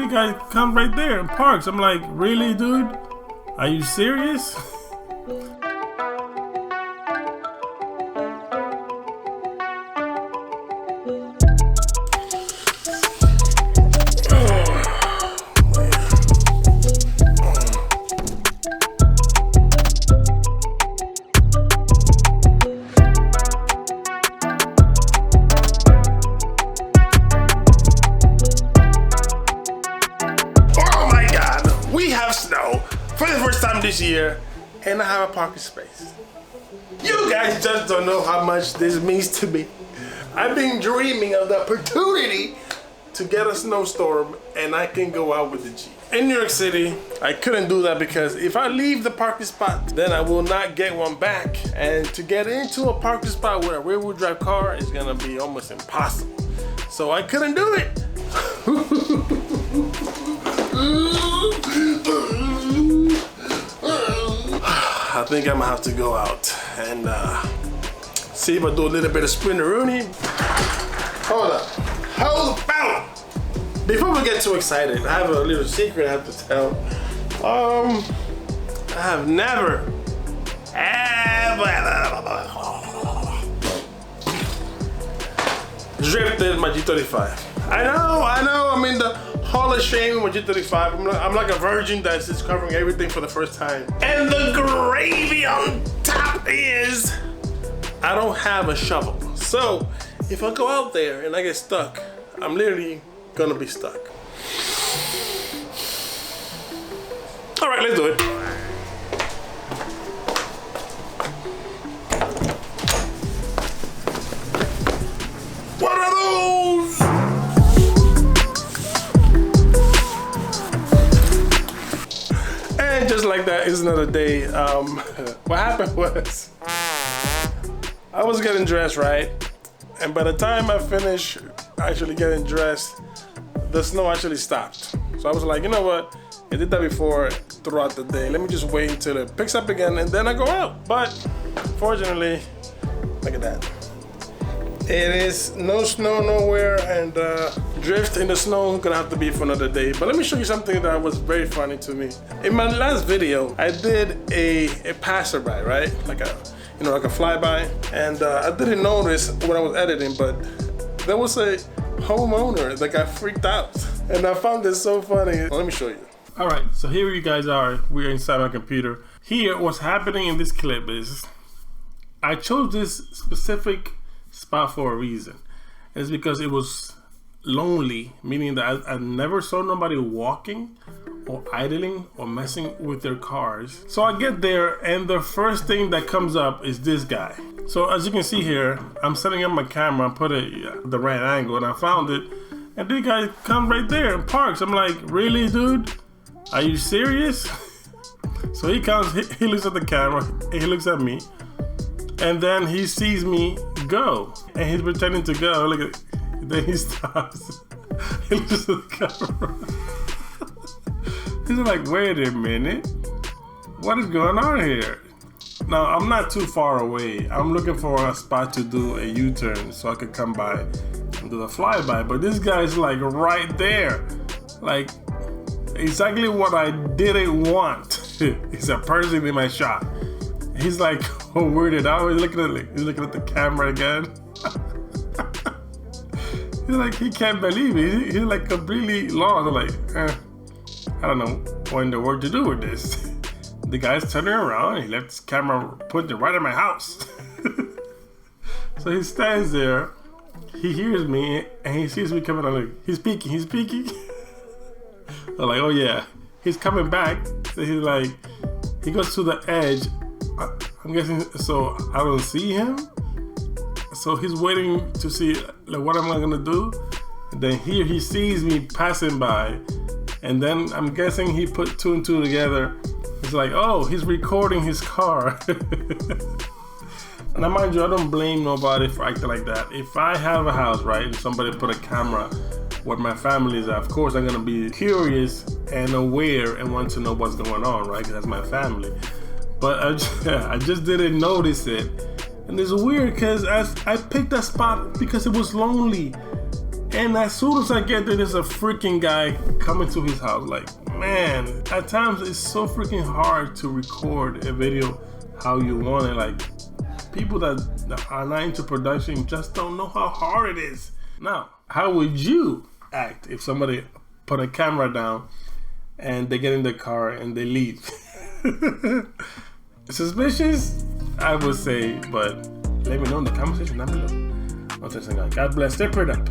this guy comes right there and parks. I'm like, really, dude? Are you serious? Snow for the first time this year, and I have a parking space. You guys just don't know how much this means to me. I've been dreaming of the opportunity to get a snowstorm and I can go out with the Jeep. In New York City, I couldn't do that because if I leave the parking spot, then I will not get one back. And to get into a parking spot with a rear-wheel drive car is gonna be almost impossible. So I couldn't do it. I think I'm gonna have to go out and see if I do a little bit of sprinteroonie. Hold up. Before we get too excited, I have a little secret I have to tell. I have never, ever drifted my G35. I know, I'm in the Hall of Shame with G35. I'm like a virgin that's discovering everything for the first time. And the gravy on top is, I don't have a shovel. So if I go out there and I get stuck, I'm literally gonna be stuck. All right, let's do it. What are those? And just like that is another day. What happened was, I was getting dressed, right? And by the time I finished actually getting dressed, the snow actually stopped. So I was like, you know what? I did that before throughout the day. Let me just wait until it picks up again and then I go out. But fortunately, look at that. It is no snow nowhere, and drift in the snow gonna have to be for another day. But let me show you something that was very funny to me. In my last video, I did a passerby, right? Like a flyby, and I didn't notice when I was editing, but there was a homeowner that got freaked out, and I found this so funny. Well, let me show you. All right, so here you guys are. We're inside my computer. Here, what's happening in this clip is I chose this specific spot for a reason. It's because it was lonely, meaning that I never saw nobody walking or idling or messing with their cars. So I get there and the first thing that comes up is this guy. So as you can see here, I'm setting up my camera and put it at the right angle, and I found it, and this guy comes right there and parks. I'm like, really, dude? Are you serious? So he comes, he looks at the camera, he looks at me, and then he sees me go, and he's pretending to go. Look at, then he stops. He looks at the camera. He's like, wait a minute, what is going on here? Now, I'm not too far away. I'm looking for a spot to do a U-turn so I could come by and do the flyby, but this guy's like right there. Like, exactly what I didn't want. He's a person in my shot. He's like, oh, weirded out. He's looking at the camera again. He's like, he can't believe it. He's like completely lost. I'm like, I don't know what in the world to do with this. The guy's turning around. He left his camera put it right in my house. So he stands there. He hears me and he sees me coming. I'm like, he's peeking. I'm like, oh yeah, he's coming back. So he's like, he goes to the edge. I'm guessing, so I don't see him. So he's waiting to see, like, what am I gonna do? And then here he sees me passing by, and then I'm guessing he put two and two together. It's like, oh, he's recording his car. And mind you, I don't blame nobody for acting like that. If I have a house, right, and somebody put a camera where my family is at, of course I'm gonna be curious and aware and want to know what's going on, right? Because that's my family. But I just didn't notice it. And it's weird because I picked that spot because it was lonely. And as soon as I get there, there's a freaking guy coming to his house. Like, man, at times it's so freaking hard to record a video how you want it. Like, people that are not into production just don't know how hard it is. Now, how would you act if somebody put a camera down and they get in the car and they leave? Suspicious? I would say, but let me know in the comment section down below. Until next time, God bless. Stay prayed up.